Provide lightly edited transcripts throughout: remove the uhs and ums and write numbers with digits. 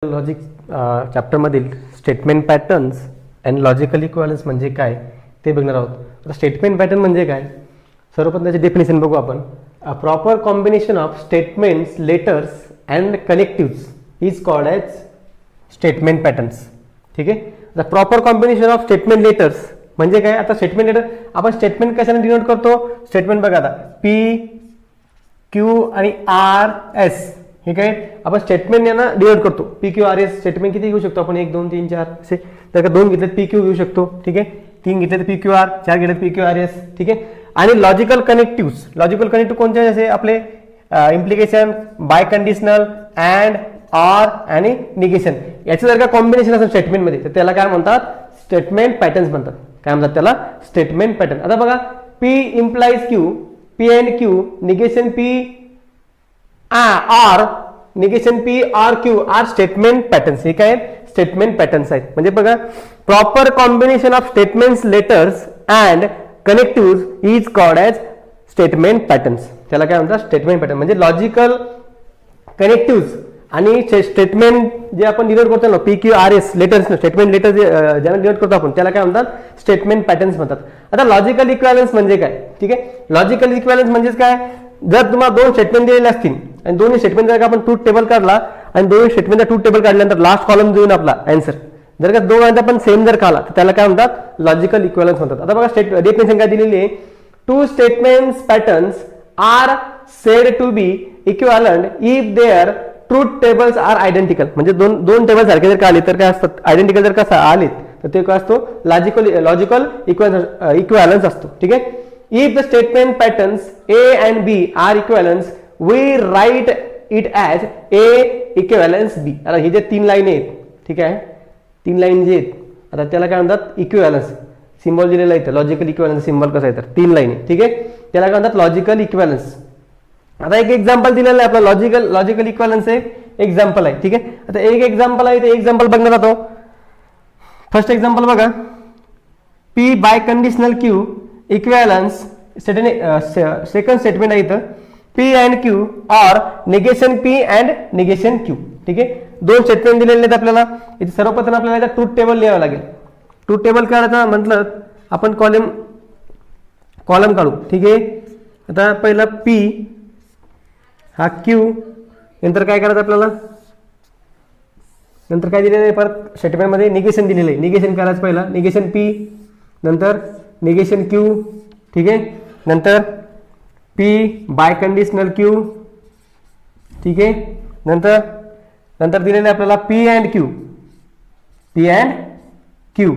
Logic चॅप्टरमधील statement patterns and logical equivalence म्हणजे काय ते बघणार आहोत. आता स्टेटमेंट पॅटर्न म्हणजे काय, सर्वप्रथम त्याची डेफिनेशन बघू आपण. A proper combination of statements, letters and connectives is called as statement patterns. ठीक आहे. The proper combination of statement letters म्हणजे काय, आता स्टेटमेंट लेटर आपण स्टेटमेंट कशाने डिनोट करतो, स्टेटमेंट बघा आता पी क्यू आणि आर एस हे काय आपण स्टेटमेंट यांना डिवाइड करतो. P Q R S statement किती घेऊ शकतो आपण, 1 2 3 4 असे. तर का 2 घेतले पी क्यू घेऊ शकतो. ठीक आहे. 3 घेतले तर पी क्यू आर, 4 घेतले पी क्यू आर एस. ठीक आहे. आणि लॉजिकल कनेक्टिव्स, लॉजिकल कनेक्टिव्ह कोणते असे आपले implication, biconditional, and, or आणि निगेशन याचं जर का कॉम्बिनेशन असेल स्टेटमेंटमध्ये तर त्याला काय म्हणतात, स्टेटमेंट पॅटर्न्स म्हणतात. काय म्हणतात त्याला, स्टेटमेंट पॅटर्न. आता बघा P implies Q, P and Q, negation P or, negation P or Q R statement patterns. हे काय स्टेटमेंट पॅटर्न्स आहेत. म्हणजे बघा proper combination of statements, letters and connective is called as statement patterns. त्याला काय म्हणतात, स्टेटमेंट पॅटर्न. म्हणजे logical connective आणि स्टेटमेंट जे आपण डिनोट करतो ना, P Q R S letters, statement letter ज्यांना डिनोट करतो आपण त्याला काय म्हणतात, स्टेटमेंट पॅटर्न्स म्हणतात. आता लॉजिकल इक्विव्हॅलन्स म्हणजे काय. ठीक आहे. लॉजिकल इक्विव्हॅलन्स म्हणजेच काय, जर तुम्हाला 2 स्टेटमेंट दिलेले असतील आणि दोन्ही स्टेटमेंट जर का आपण ट्रूथ टेबल काढला आणि दोन्ही स्टेटमेंटचा ट्रूथ टेबल काढल्यानंतर लास्ट कॉलम देऊन आपला आन्सर जर का दोघांचा पण सेम जर काढला तर त्याला काय म्हणतात, लॉजिकल इक्विव्हॅलन्स म्हणतात. आता बघा डेफिनेशन काय दिलेली आहे, 2 statements patterns are said to be equivalent if their truth tables are identical. म्हणजे दोन टेबल सारखे जर का आले तर काय असतात, आयडेंटिकल जर का आलेत तर ते काय असतो, लॉजिकल इक्विव्हॅलन्स असतो. ठीक आहे. If the statement patterns A and B are equivalents, we write it as A equivalence B. आता हे जे 3 लाईन आहेत, ठीक आहे, 3 लाईन जे आहेत आता त्याला काय म्हणतात, इक्विव्हॅलन्स. सिम्बॉल दिलेला आहे, लॉजिकल इक्विव्हॅलन्स सिम्बॉल कसं आहे तर 3 लाईन. ठीक आहे. त्याला काय म्हणतात, लॉजिकल इक्विव्हॅलन्स. आता एक एक्झाम्पल दिलेलं आहे आपला लॉजिकल इक्विव्हॅलन्स एक एक्झाम्पल आहे. ठीक आहे. आता एक एक्झाम्पल आहे, ते एक्झाम्पल बघणार आहोत. फर्स्ट एक्झाम्पल बघा, P biconditional Q equivalence. Second statement आहे इथं, P and Q or negation P and negation Q. ठीक आहे. 2 स्टेटमेंट दिलेले आहेत आपल्याला. इथे सर्वप्रथम आपल्याला ट्रूथ टेबल लिहावं लागेल. ट्रूथ टेबल काढायचं म्हटलं आपण कॉलम काढू. ठीक आहे. आता पहिला पी हा क्यू, नंतर काय करायचं आपल्याला, नंतर काय दिलेलं आहे परत स्टेटमेंटमध्ये निगेशन दिलेलं आहे. निगेशन करायचं पहिला, निगेशन पी, नंतर निगेशन क्यू. ठीक आहे. नंतर पी बाय कंडिशनल क्यू. ठीक आहे. नंतर दिलेलं आहे आपल्याला P and Q, P and Q.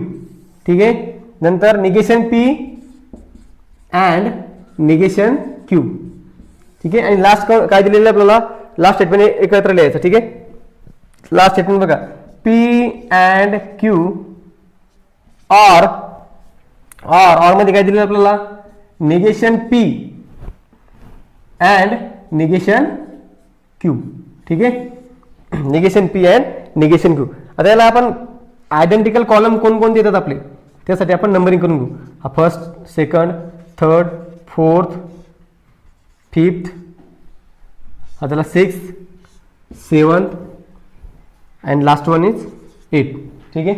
ठीक आहे. नंतर negation P and negation Q. ठीक आहे. आणि लास्ट काय दिलेलं आहे आपल्याला, लास्ट स्टेटमेंट एकत्र लिहायचं. ठीक आहे. लास्ट स्टेटमेंट बघा, पी अँड क्यू ऑर मध्ये काय दिलेलं आपल्याला, negation P and negation Q. ठीक आहे. Negation P and negation Q. आता याला आपण आयडेंटिकल कॉलम कोण देतात आपले, त्यासाठी आपण नंबरिंग करून घेऊ. हा first, second, third, fourth, fifth, हा त्याला 6th, 7th and last one is 8. ठीक आहे.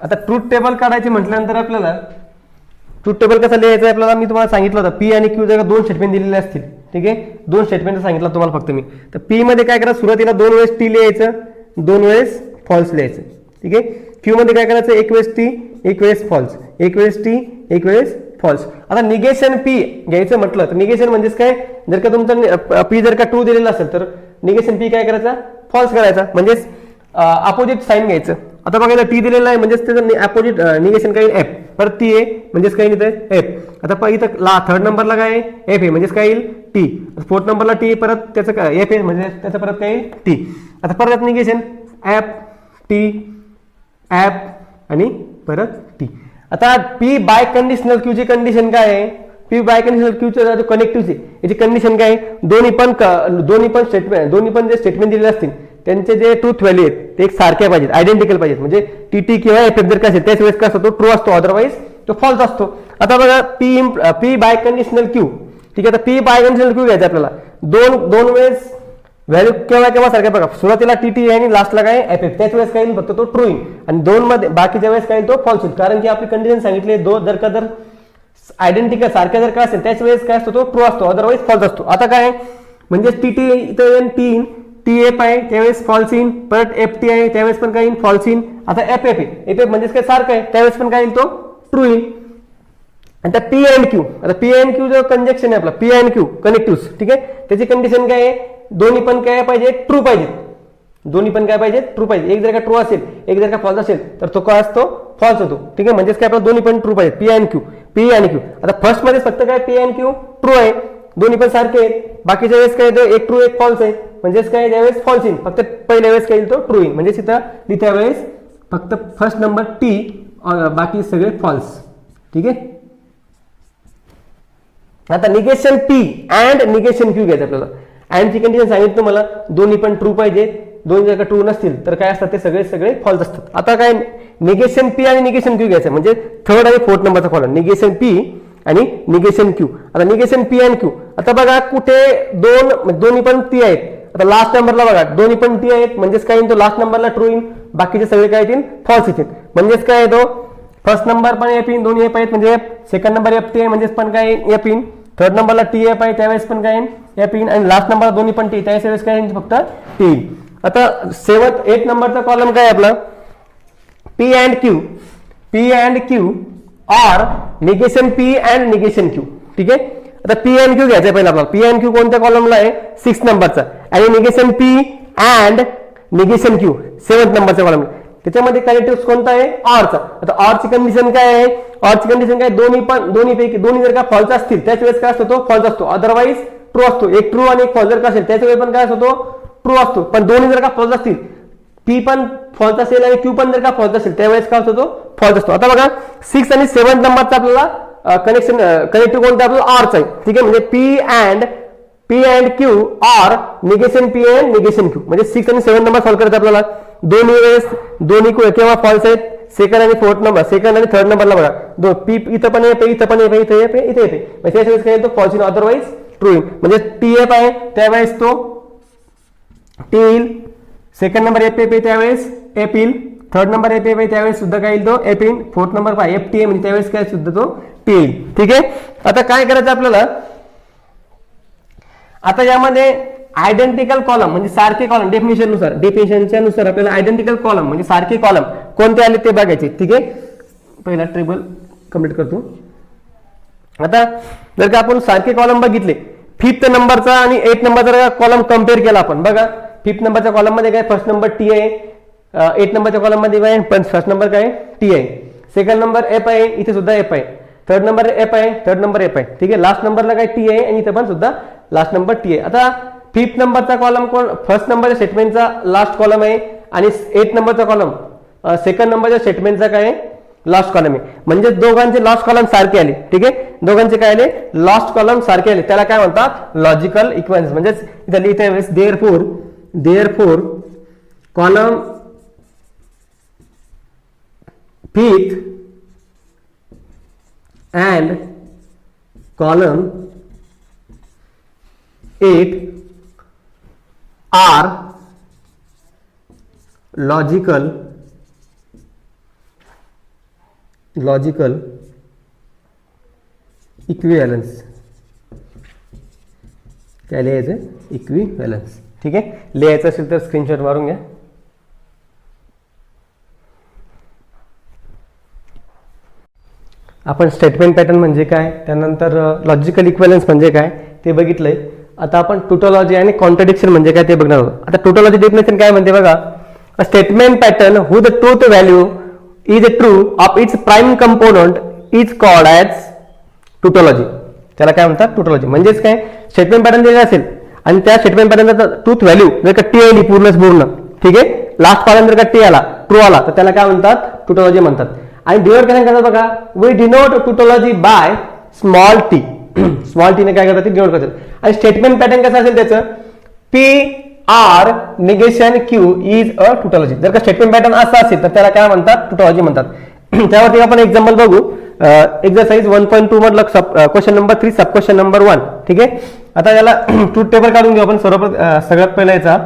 आता ट्रूथ टेबल काढायचे म्हटल्यानंतर आपल्याला ट्रूथ टेबल कसं लिहायचं आपल्याला मी तुम्हाला सांगितलं होतं. पी आणि क्यू जर 2 स्टेटमेंट दिलेले असतील, ठीक आहे, 2 स्टेटमेंट सांगितलं तुम्हाला फक्त मी. तर पी मध्ये काय करायचं, सुरुवातीला 2 वेळेस टी लिहायचं, 2 वेळेस फॉल्स लिहायचं. ठीक आहे. क्यू मध्ये काय करायचं, 1 वेळेस टी, 1 वेळेस फॉल्स, 1 वेळेस टी, 1 वेळेस फॉल्स. आता निगेशन पी घ्यायचं म्हटलं तर निगेशन म्हणजेच काय, जर का तुमचा पी जर का ट्रू दिलेला असेल तर निगेशन पी काय करायचा, फॉल्स करायचा. म्हणजेच अपोजिट साईन घ्यायचं. आता बघायला टी दिलेला आहे म्हणजेच त्याचं अपोजिट निगेशन काय, एफ. परत टी आहे म्हणजेच काय येतं, एफ. आता इथं 3rd नंबरला काय एफ आहे म्हणजेच काय येईल, टी. 4th नंबरला टी, परत त्याचं काय एफ आहे म्हणजे त्याचं परत काय येईल, टी. आता परत निगेशन एफ, टी, एफ आणि परत टी. आता पी बाय कंडिशनल क्यू ची कंडिशन काय आहे, पी बाय कंडिशनल क्यूचं जो कनेक्टिव्ह आहे याची कंडिशन काय आहे, दोन्ही पण जे स्टेटमेंट दिलेले असतील त्यांचे जे ट्रूथ व्हॅल्यू आहेत ते एक सारखे पाहिजेत, आयडेंटिकल पाहिजेत. म्हणजे टी किंवा एफ जर काय असेल त्याच वेळेस काय असतो, ट्रू असतो, अदरवाईज तो फॉल्स असतो. आता बघा पी बाय कंडिशनल क्यू. ठीक आहे. आता पी बाय कंडिशनल क्यू घ्यायचा आपल्याला, दोन वेळेस व्हॅल्यू केव्हा केव्हा सारख्या बघा, सुरुवातीला टीटी आहे आणि लास्टला काय एफ एफ, त्याच वेळेस काय येईल फक्त तो ट्रू येईल, आणि दोन मध्ये बाकीच्या वेळेस काय तो फॉल्स होईल, कारण की आपली कंडिशन सांगितली जर का जर आयडेंटिकल सारख्या जर काय असेल त्याच वेळेस काय असतो तो ट्रू असतो, अदरवाईज फॉल्स असतो. आता काय म्हणजे टीटी इथं येईल 3, टी एफ आहे त्यावेळेस फॉल्स इन, परत एफ टी आहे त्यावेळेस पण काय येईल फॉल्स इन. आता एफ एफ एफ एफ म्हणजेच काय सारखं आहे त्यावेळेस पण काय येईल तो ट्रू येईल. आता पी अँड क्यू, आता पी अँड क्यू जो कंजक्शन आहे आपला पी अँड क्यू कनेक्टिव्ह, ठीक आहे, त्याची कंडिशन काय आहे, दोन्ही पण काय पाहिजे ट्रू पाहिजे, दोन्ही पण काय पाहिजे ट्रू पाहिजे. एक जर का ट्रू असेल एक जर का फॉल्स असेल तर तो काय असतो फॉल्स होतो, ठीक आहे. म्हणजेच काय आपल्याला दोन्ही पण ट्रू पाहिजे, P and Q, P and Q. आता फर्स्ट मध्ये फक्त काय पी अँड क्यू ट्रू आहे, दोन्ही पण सारखे आहेत, बाकीच्या वेळेस काय एक ट्रू एक फॉल्स आहे, म्हणजेच काय त्यावेळेस फॉल्स येईल, फक्त पहिल्या वेळेस काय येईल तो ट्रू येईल, म्हणजेच इथं लिहित्या वेळेस फक्त फर्स्ट नंबर टी, बाकी सगळे फॉल्स, ठीक आहे. आता negation P and negation Q घ्यायचं आपल्याला. अँडची कंडिशन सांगितलं तुम्हाला दोन्ही पण ट्रू पाहिजे, दोन्ही जर का ट्रू नसतील तर काय असतात ते सगळे सगळे फॉल्स असतात. आता काय निगेशन पी आणि निगेशन क्यू घ्यायचं, म्हणजे थर्ड आणि फोर्थ नंबरचा कॉलम निगेशन पी आणि निगेशन क्यू. आता निगेशन पी अँड क्यू, आता बघा कुठे दोन्ही पण टी आहेत, आता लास्ट नंबरला बघा दोन्ही पण टी आहेत, म्हणजेच काय तो लास्ट नंबरला ट्रू येईल, बाकीचे सगळे काय येतील फॉल्स येतील. म्हणजेच काय तो फर्स्ट नंबर पण एफ इन, दोन्ही एफ आहेत म्हणजे F, second number F T आहे म्हणजेच पण काय एफ इन, थर्ड नंबरला टी एफ आहे त्यावेळेस पण काय एफ इन, आणि लास्ट नंबरला दोन्ही पण टी त्यावेळेस काय फक्त टी. आता 8 नंबरचा कॉलम काय आपला P and Q, P and Q or negation P and negation Q, ठीक आहे. आता पी अँड क्यू घ्यायचा पहिला आपला, पी अँड क्यू कोणत्या कॉलमला आहे 6 नंबरचा, आणि negation P and negation Q 7 नंबरच्या कॉलमला. त्याच्यामध्ये कनेक्टिव्ह कोणता आहे ऑरचा. आता ऑरची कंडिशन काय आहे, ऑरची कंडिशन काय दोन्हीपैकी दोन्ही जर का फॉल्स असतील त्याच वेळेस काय असतो तो फॉल्स असतो, अदरवाईज ट्रू असतो. एक ट्रू आणि एक फॉल्स जर का असेल त्याच वेळेस पण काय असतो तो ट्रू असतो, पण दोन्ही जर का फॉल्स असतील, पी पण फॉल्स असेल आणि क्यू पण जर का फॉल्स असेल त्यावेळेस काय असतो तो फॉल्स असतो. आता बघा 6 आणि 7 नंबरचा आपल्याला कनेक्टिव्ह कोणता आपल्याला ऑरचा आहे, ठीक आहे. म्हणजे P and Q or negation P and negation Q, म्हणजे 6 आणि 7 नंबर सॉल्व्ह करायचा आपल्याला. दोन्ही वेळेस दोन्ही केव्हा फॉल्स आहेत, सेकंड आणि फोर्थ नंबर, सेकंड आणि थर्ड नंबरला बघा पी इथं पण येते, इथं पण येते, इथे येते, इथे येते, म्हणजे त्यावेळेस काय तो फॉल्स येईल, अदरवाईज ट्रू येईल. म्हणजे टी एफ आहे त्यावेळेस तो टी येईल, सेकंड नंबर एफ एफ आहे त्यावेळेस एफ येईल, थर्ड नंबर एफ एफ आहे त्यावेळेस सुद्धा काय येईल तो एफ येईल, फोर्थ नंबर एफ टी आहे म्हणजे त्यावेळेस काय सुद्धा तो टी येईल, ठीक आहे. आता काय करायचं आपल्याला, आता यामध्ये आयडेंटिकल कॉलम म्हणजे सारखे कॉलम डेफिनेशनच्या नुसार आपल्याला आयडेंटिकल कॉलम म्हणजे सारखे कॉलम कोणते आले ते बघायचे, ठीक आहे. पहिला टेबल कम्प्लीट करतो. आता जर का आपण सारखे कॉलम बघितले, 5th नंबरचा आणि 8 नंबरचा कॉलम कम्पेअर केला आपण, बघा 5th नंबरच्या कॉलम मध्ये काय फर्स्ट नंबर टी आहे, 8 नंबरच्या कॉलम मध्ये काय पण फर्स्ट नंबर काय टी आहे, सेकंड नंबर एफ आहे, इथे सुद्धा एफ आहे, थर्ड नंबर एफ आहे, थर्ड नंबर एफ आहे, ठीक आहे. लास्ट नंबरला काय टी आहे आणि इथे पण सुद्धा लास्ट नंबर टी आहे. आता 5th नंबरचा कॉलम कोण फर्स्ट नंबरच्या स्टेटमेंटचा लास्ट कॉलम आहे, आणि 8 नंबरचा कॉलम सेकंड नंबरच्या स्टेटमेंटचा काय लास्ट कॉलम आहे, म्हणजे दोघांचे लास्ट कॉलम सारखे आले, ठीक आहे. दोघांचे काय आले लास्ट कॉलम सारखे आले, त्याला काय म्हणतात लॉजिकल इक्विव्हॅलन्स. म्हणजेच इथे लिहिता वेळेस therefore column 5th and column 8 are logical equivalence. काय लिहायचं इक्विव्हॅलन्स, ठीक आहे. लिहायचं असेल तर स्क्रीनशॉट मारून घ्या. आपण स्टेटमेंट पॅटर्न म्हणजे काय, त्यानंतर लॉजिकल इक्विव्हॅलन्स म्हणजे काय ते बघितलंय. आता आपण टोटोलॉजी आणि कॉन्ट्रडिक्शन म्हणजे काय ते बघणार आहोत. आता टोटोलॉजी डेफिनेशन काय म्हणते बघा, a statement pattern who the truth value is a true of its prime component is called as tautology. त्याला काय म्हणतात टोटोलॉजी. म्हणजेच काय स्टेटमेंट पॅटर्न दिलेला असेल आणि त्या स्टेटमेंट पॅटर्नचा ट्रूथ व्हॅल्यू जर का टी आली पूर्ण, ठीक आहे, लास्ट कॉलम जर का टी आला ट्रू आला तर त्याला काय म्हणतात टोटोलॉजी म्हणतात. आणि डिनोट काय करतात बघा, we denote tautology by small T. Small टीने काय करतात ते डिनोट करतात. आणि स्टेटमेंट पॅटर्न कसं असेल त्याचं P or negation Q is a tautology. जर का स्टेटमेंट पॅटर्न असं असेल तर त्याला काय म्हणतात टोटोलॉजी म्हणतात. त्यावरती आपण एक्झाम्पल बघू. एक्सरसाइज 1.2 मधलं क्वेश्चन नंबर 3 सब क्वेश्चन नंबर 1, ठीक आहे. आता याला ट्रूथ टेबल काढून घेऊ आपण. सगळ्यात पहिला याचा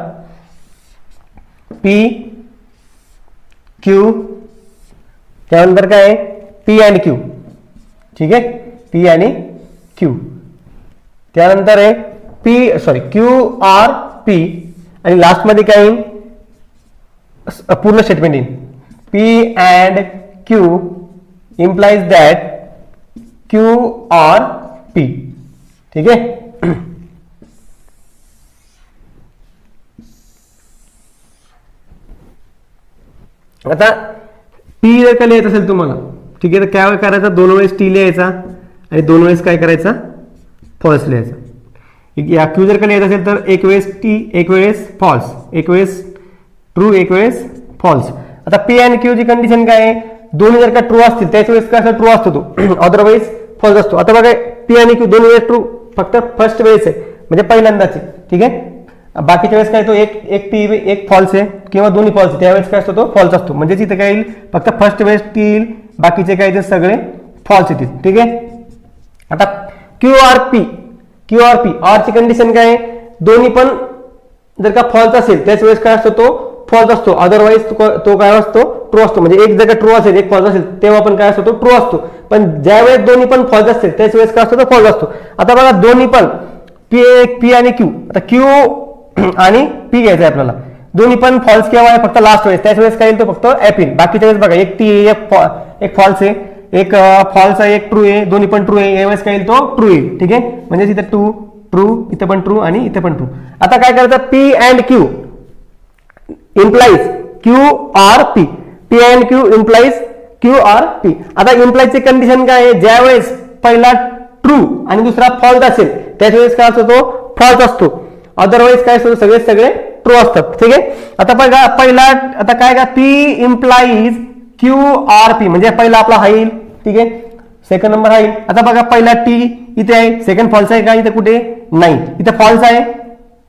पी क्यू, त्यानंतर काय आहे पी अँड क्यू. ठीक आहे, पी आणि क्यू. त्यानंतर आहे क्यू आर पी, आणि लास्ट मध्ये काय येईल पूर्ण स्टेटमेंट येईल. P and Q implies that Q or P. ठीक आहे. आता टी जर का लिहायचं असेल तुम्हाला, ठीक आहे, तर काय करायचं, 2 वेळेस टी लिहायचा आणि 2 वेळेस काय करायचा फॉल्स लिहायचा. या क्यू जर का लिहायचं असेल तर 1 वेळेस टी, 1 वेळेस फॉल्स, 1 वेळेस ट्रू, 1 वेळेस फॉल्स. आता पी अँड क्यू ची कंडिशन काय आहे, दोन्ही जर का ट्रू असतील त्याच वेळेस काय ट्रू असतो तो, अदरवाईज फॉल्स असतो. आता बघा पी आणि क्यू दोन्ही वेळेस ट्रू, फक्त फर्स्ट वेळेस आहे म्हणजे पहिल्यांदाच. ठीक आहे, बाकीच्या वेळेस काय तो एक टी एक फॉल्स आहे किंवा दोन्ही फॉल्स आहे, त्यावेळेस काय असतो तो फॉल्स असतो. म्हणजे तिथे काय येईल फक्त फर्स्ट वेळेस टी येईल, बाकीचे काय ते सगळे फॉल्स येतील. ठीक आहे. आता क्यू आर पी आर ची कंडिशन काय आहे, दोन्ही पण जर का फॉल्स असेल त्याच वेळेस काय असतो तो फॉल्स असतो, अदरवाईज तो काय असतो ट्रू असतो. म्हणजे एक जर का ट्रू असेल एक फॉल्स असेल तेव्हा पण काय असतो तो ट्रू असतो. पण ज्या वेळेस दोन्ही पण फॉल्स असतील त्याच वेळेस काय असतो तो फॉल्स असतो. आता बघा दोन्ही पण पी आणि क्यू, आता क्यू आणि पी घ्यायचं आहे आपल्याला, दोन्ही पण फॉल्स केव्हा आहे फक्त लास्ट वेळेस, त्याच वेळेस काय येईल तो फक्त ऍप येईल. बाकीच्या वेळेस बघा एक टी एक फॉल्स आहे, एक फॉल्स आहे, एक ट्रू आहे, दोन्ही पण ट्रू आहे, यावेळेस काय येईल तो ट्रू येईल. ठीक आहे, म्हणजे इथे ट्रू, इथे पण ट्रू आणि इथे पण ट्रू. आता काय करायचं, P and Q implies Q or P, P and Q implies Q or P. आता इम्प्लाइजची कंडिशन काय आहे, ज्या वेळेस पहिला ट्रू आणि दुसरा फॉल्स असेल त्याच वेळेस काय असतो तो फॉल्स असतो, अदरवाईज काय असतो सगळे ट्रू असतात. ठीक आहे. आता बघा पहिला, आता काय का P implies Q or P, म्हणजे पहिला आपला हा येईल. ठीक आहे, सेकंड नंबर हा येईल. आता बघा पहिला टी इथे आहे, सेकंड फॉल्स आहे का इथे, कुठे नाही, इथे फॉल्स आहे,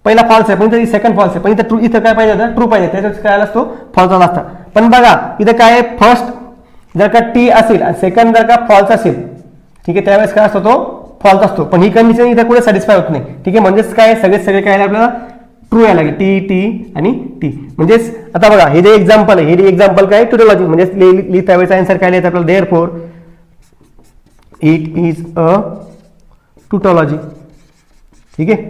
पहिला फॉल्स आहे पण इथे सेकंड फॉल्स आहे, पण इथे ट्रू, इथं काय पाहिजे होतं ट्रू पाहिजे, त्याच्यात काय असतो फॉल्स आला असता. पण बघा इथे काय फर्स्ट जर का टी असेल आणि सेकंड जर का फॉल्स असेल, ठीक आहे, त्यावेळेस काय असतो तो फॉल्स असतो. पण ही कंडिशन इथे कुठे सॅटिस्फाय होत नाही. ठीक आहे, म्हणजेच काय सगळे काय आपल्याला ट्रू यायला लागेल, टी आणि टी. म्हणजेच आता बघा हे जे एक्झाम्पल आहे, हे एक्झाम्पल काय टोटोलॉजी, म्हणजे लिहिता वेळेस आन्सर काय लिहायचं आपल्याला, therefore it is a tautology. ठीक आहे,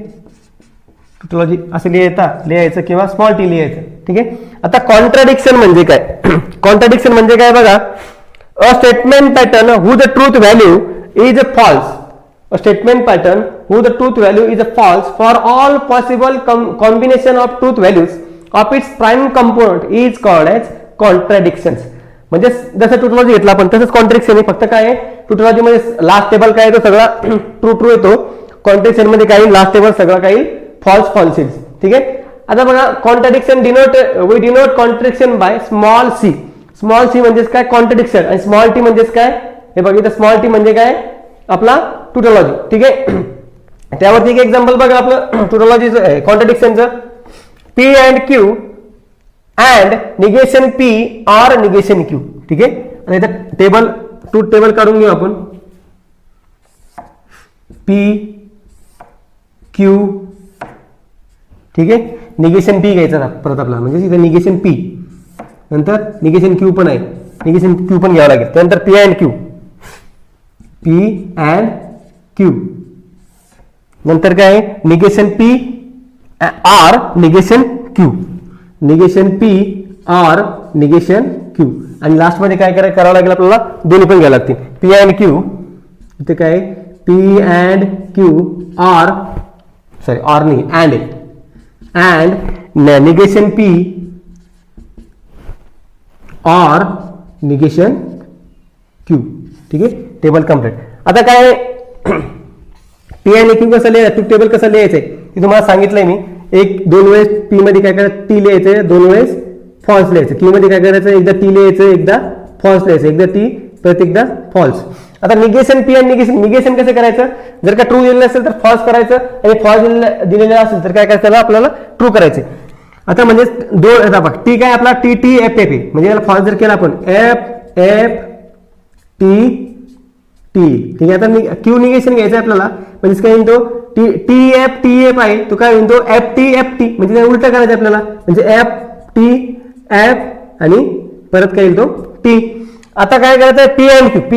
टोटोलॉजी असं लिहायचं किंवा स्मॉल टी लिहायचं. ठीक आहे. आता कॉन्ट्राडिक्शन म्हणजे काय, कॉन्ट्राडिक्शन म्हणजे काय बघा, a statement pattern who the truth value is a false, a statement pattern whose the truth value is a false for all possible combination of truth values of its prime component is called as contradictions. म्हणजे जसं tautology घेतला आपण तसंच contradiction आहे, फक्त काय आहे tautology मध्ये लास्ट टेबल काय येतो सगळा ट्रू येतो, कॉन्ट्रडिक्शन मध्ये काय लास्ट टेबल सगळं काही फॉल्स येईल. ठीक आहे. आता बघा contradiction we denote contradiction by small C. Small C म्हणजेच काय कॉन्ट्रडिक्शन, आणि स्मॉल टी म्हणजेच काय, हे बघा इथं स्मॉल टी म्हणजे काय आपला टोटोलॉजी. ठीक आहे, त्यावरती एक एक्झाम्पल बघा आपलं टोटोलॉजीचं कॉन्ट्रडिक्शनचं, P and Q and negation P or negation Q. ठीक आहे, आणि इथं टेबल ट्रूथ टेबल काढून घेऊ आपण, पी क्यू, ठीक आहे, निगेशन पी घ्यायचा परत आपला, म्हणजे इथे निगेशन पी नंतर निगेशन क्यू पण आहे, निगेशन क्यू पण घ्यावं लागेल. त्यानंतर P and Q, P and Q, नंतर काय negation P or negation Q, negation P or negation Q, आणि लास्ट मध्ये काय करावं लागेल आपल्याला, दोन्ही पण घ्यावं लागतील. पी अँड क्यू, इथे काय P and Q or, sorry or नाही and negation P or negation Q. ठीक आहे, टेबल कम्प्लीट. आता काय पी आणि क्यू कसं लिहायचं, टेबल कसं लिहायचंय ते तुम्हाला सांगितलंय मी. 2 वेळेस पी मध्ये काय करायचं टी लिहायचं, 2 वेळेस फॉल्स लिहायचं. क्यू मध्ये काय करायचं, एकदा टी लिहायचं, एकदा फॉल्स लिहायचं, एकदा टी परत एकदा फॉल्स. आता निगेशन पी आणि निगेशन कसं करायचं, जर का ट्रू दिलेलं असेल तर फॉल्स करायचं, आणि फॉल्स दिलेलं असेल तर काय करायचं आपल्याला ट्रू करायचे. आता म्हणजे दोन आता टी काय आपला टी टी एफ एफ, म्हणजे याला फॉल्स जर केला आपण एफ एफ टी टी. ठीक आहे, आता क्यू निगेशन घ्यायचं आपल्याला, म्हणजे काय म्हणतो टी एफ आहे तो काय म्हणतो एफ टी म्हणजे ते उलट करायचं आपल्याला म्हणजे एफ एफ आणि परत काय येईल तो टी. आता काय करायचं पी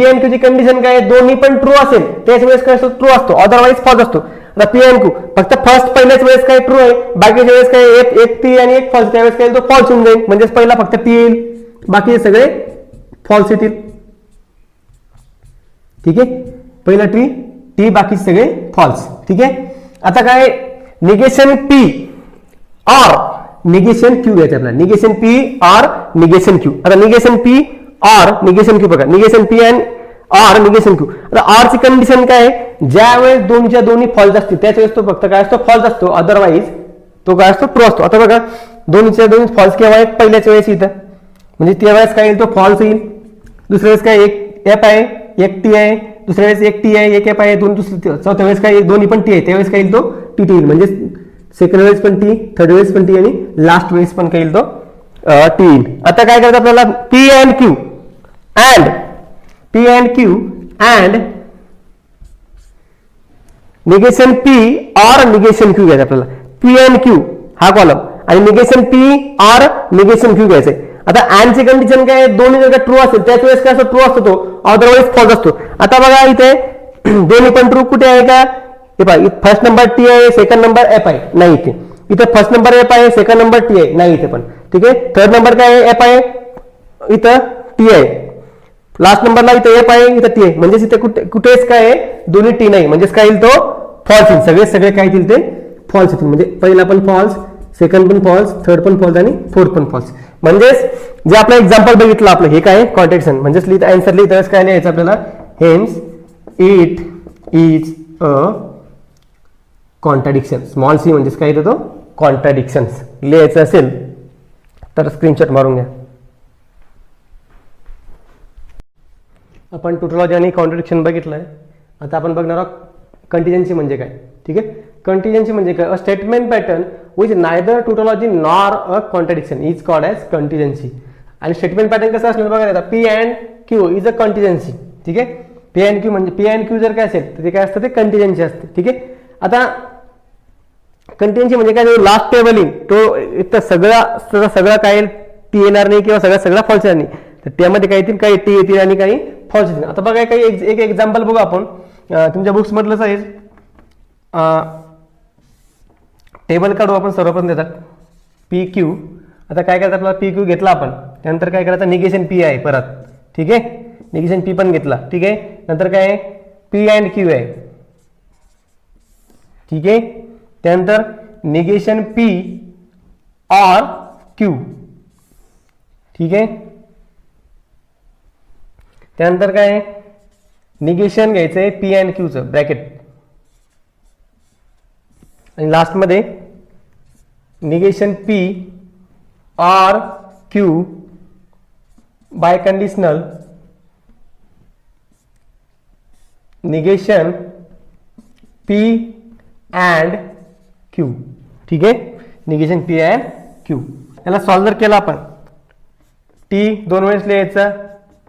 एन क्यू ची कंडिशन काय दोन्ही पण ट्रू असेल त्याच वेळेस काय असतो ट्रू असतो अदरवाईज फॉल्स असतो. आता पी एन क्यू फक्त फर्स्ट पहिल्याच वेळेस काय ट्रू आहे बाकीच्या वेळेस काय एक टी आणि एक फॉल्स त्यावेळेस काय तो फॉल्स होऊन जाईल म्हणजेच पहिला फक्त टी येईल बाकी सगळे फॉल्स येतील. ठीक आहे पहिला टी बाकी सगळे फॉल्स. ठीक आहे आता काय negation P or negation Q घ्यायचं आपल्याला negation P or negation Q. आता negation P or negation Q बघा negation P and or negation Q. आता ऑर ची कंडिशन काय आहे ज्या वेळेस दोनच्या दोन्ही फॉल्स असतील त्याच वेळेस तो फक्त काय असतो फॉल्स असतो अदरवाईज तो काय असतो ट्रू असतो. आता बघा दोन्हीच्या दोन्ही फॉल्स केव्हा आहेत पहिल्याच वेळेस इथं म्हणजे त्या वेळेस काय येईल तो फॉल्स येईल. दुसऱ्या वेळेस काय एक एफ आहे एक टी आहे दुसऱ्या वेळेस एक टी आहे एक एफ आहे दोन चौथ्या वेळेस काय दोन्ही पण टी आहे त्यावेळेस काय येईल तो टी येईल म्हणजे सेकंड वेळेस पण टी थर्ड वेळेस पण टी आणि लास्ट वेळेस पण काय येईल तो टी येईल. आता काय करायचं आपल्याला P and Q and negation P or negation Q घ्यायचं आपल्याला पी अँड क्यू हा कॉलम आणि negation P or negation Q घ्यायचंय. आता अँड ची कंडिशन काय दोन्ही जर ट्रू असेल त्याच वेळेस काय असतो ट्रू असतो तो अदरवाईज फॉल्स असतो. आता बघा इथे दोन्ही पण ट्रू कुठे आहे का हे पहा फर्स्ट नंबर टी आहे सेकंड नंबर एफ आहे नाही इथे फर्स्ट नंबर एफ आहे सेकंड नंबर टी आहे नाही इथे पण. ठीक आहे थर्ड नंबर काय आहे एफ आहे इथं टी आहे लास्ट नंबरला इथे एफ आहे इथं टी आहे म्हणजेच इथे कुठेच काय आहे दोन्ही टी नाही म्हणजेच काय येईल तो फॉल्स येईल सगळे काय येतील ते फॉल्स येतील म्हणजे पहिला पण फॉल्स सेकंड पण फॉल्स थर्ड पण फॉल्स आणि फोर्थ पण फॉल्स. म्हणजेच जे आपलं एक्झाम्पल बघितलं आपलं हे काय कॉन्ट्रॅडिक्शन म्हणजेच लिहित आन्सर लिहित काय लिहायचं आपल्याला hence it is a contradiction small C म्हणजेच काय येतो तो कॉन्ट्रॅडिक्शन लिहायचं असेल तर स्क्रीनशॉट मारून घ्या. आपण टोटोलॉजी आणि कॉन्ट्रॅडिक्शन बघितलंय. आता आपण बघणार आहोत कंटिजेन्सी म्हणजे काय. ठीक आहे कंटिजेन्सी म्हणजे काय a statement pattern which neither tautology nor a contradiction is called as contingency. आणि स्टेटमेंट पॅटर्न कसं असलं बघा P and Q is a contingency. ठीक आहे पी अँड क्यू म्हणजे पी अँड क्यू जर काय असेल तर ते काय असतं ते कंटिजेन्सी असते. ठीक आहे आता कंटिजेन्सी म्हणजे काय लास्ट टेबल येईल तो इथं सगळा काय टी येणार नाही किंवा सगळा फॉल्स येणार नाही तर त्यामध्ये काय येतील काही टी येतील आणि काही फॉल्स येतील. आता बघा काही एक एक्झाम्पल बघू आपण तुमच्या बुक्स मधलंच आहे टेबल काढू आपण सर्वप्रथम देतात पी क्यू. आता काय करायचं आपल्याला पी क्यू घेतला आपण त्यानंतर काय करायचं निगेशन पी आहे परत. ठीक आहे निगेशन पी पण घेतला. ठीक आहे नंतर काय आहे पी अँड क्यू आहे. ठीक आहे त्यानंतर निगेशन पी ऑर क्यू. ठीक आहे त्यानंतर काय आहे निगेशन घ्यायचंय पी अँड क्यूचं ब्रॅकेट आणि लास्ट मध्ये negation P or Q biconditional negation P and Q. ठीक आहे निगेशन पी अँड क्यू याला सॉल्व जर केला आपण टी दोन वेळेस लिहायचा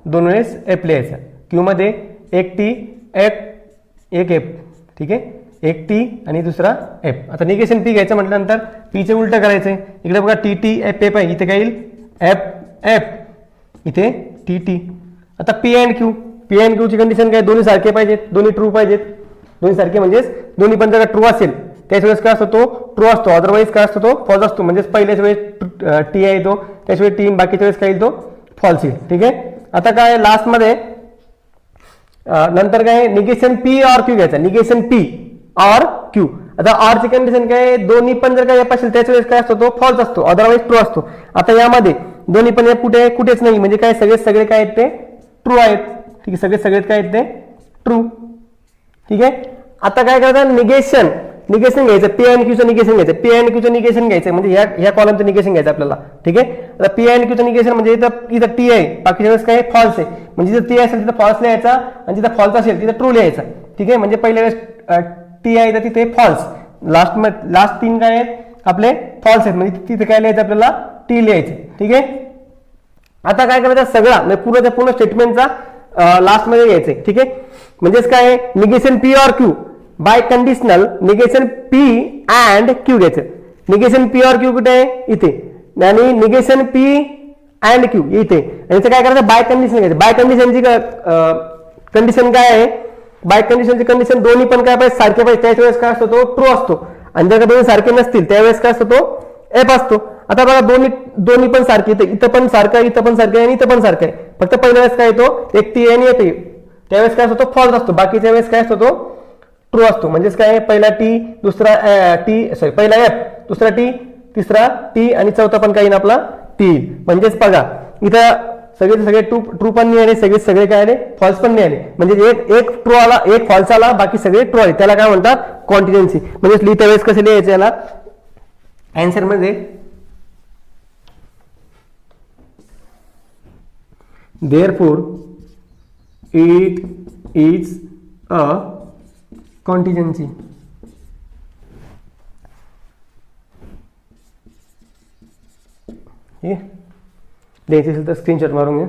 दोन वेळेस एफ लिहायचा क्यू मध्ये एक टी एक एफ. ठीक आहे एक टी आणि दुसरा एफ. आता निगेशन पी घ्यायचं म्हटल्यानंतर पीचे उलट करायचंय इकडे बघा टी टी एफ एफ आहे इथे काय येईल एफ एफ इथे टी टी. आता पी अँड क्यू ची कंडिशन काय दोन्ही सारखे पाहिजेत दोन्ही ट्रू पाहिजेत दोन्ही सारखे म्हणजेच दोन्ही पण जर ट्रू असेल त्याच वेळेस काय असतो तो ट्रू असतो अदरवाईज काय असतो तो फॉल्स असतो म्हणजेच पहिल्याच वेळेस टी आहे तो त्याच्यावेळेस टी बाकीच्या वेळेस काय येईल तो फॉल्स येईल. ठीक आहे आता काय लास्ट मध्ये नंतर काय निगेशन पी ऑर क्यू घ्यायचा निगेशन पी ऑर क्यू. आता ऑर ची कंडिशन काय दोन्ही पण जर काय एफ असेल त्याच वेळेस काय असतो तो फॉल्स असतो अदरवाईज ट्रू असतो. आता यामध्ये दोन्ही पण एफ कुठेच नाही म्हणजे काय सगळे काय आहेत ते ट्रू आहेत. ठीक आहे सगळे काय आहेत ते ट्रू. ठीक आहे आता काय करायचं निगेशन घ्यायचं पी अँड क्यूचं निगेशन घ्यायचं पी अँड क्यूचं निगेशन घ्यायचं म्हणजे ह्या कॉलमचं निगेशन घ्यायचं आपल्याला. ठीक आहे आता पी अँड क्यूचं निगेशन म्हणजे इथं टी आहे बाकीच्या वेळेस काय फॉल्स आहे म्हणजे जिथं टी असेल तिथं फॉल्स लिहायचा आणि जिथं फॉल्स असेल तिथं ट्रू लिहायचा. ठीक आहे म्हणजे पहिल्या वेळेस टी आहे तर तिथे फॉल्स लास्ट तीन काय आहेत आपले फॉल्स आहेत म्हणजे तिथे काय लिहायचं आपल्याला टी लिहायचं. ठीक आहे आता काय करायचं सगळा म्हणजे पूर्ण स्टेटमेंटचा लास्ट मध्ये घ्यायचंय. ठीक आहे म्हणजेच काय negation P or Q biconditional negation P and Q घ्यायचं. निगेशन पी और क्यू कुठे आहे इथे आणि निगेशन पी अँड क्यू इथे. याचं काय करायचं बाय कंडिशन घ्यायचं. बाय कंडिशनची कंडिशन काय आहे बाय कंडिशनची कंडिशन दोन्ही पण काय पाहिजे सारखे पाहिजे त्याच वेळेस काय असतो तो ट्रू असतो आणि जर का दोन्ही सारखे नसतील त्यावेळेस काय असतो तो एफ असतो. आता बघा दोन्ही पण सारखे इथं पण सारखं आहे इथं पण सारखं आहे आणि इथं पण सारखं आहे. फक्त पहिल्या वेळेस काय येतो एक टी आणि येते त्यावेळेस काय असतो तो फॉल्स असतो. बाकीच्या वेळेस काय असतो तो ट्रू असतो. म्हणजेच काय पहिला टी दुसरा पहिला एफ दुसरा टी तिसरा टी आणि चौथा पण काही ना आपला टी. म्हणजेच बघा इथं सगळे ट्रू पण नाही आले सगळे काय आले फॉल्स पण नाही आले. म्हणजे एक ट्रू आला एक फॉल्स आला बाकी सगळे ट्रू आले त्याला काय म्हणतात कॉन्टिन्युएन्सी. म्हणजे लिहित्या वेळेस कसं लिहायचं याला आन्सर मध्ये therefore it is a contingency. द्यायची असेल तर स्क्रीनशॉट मारून घ्या.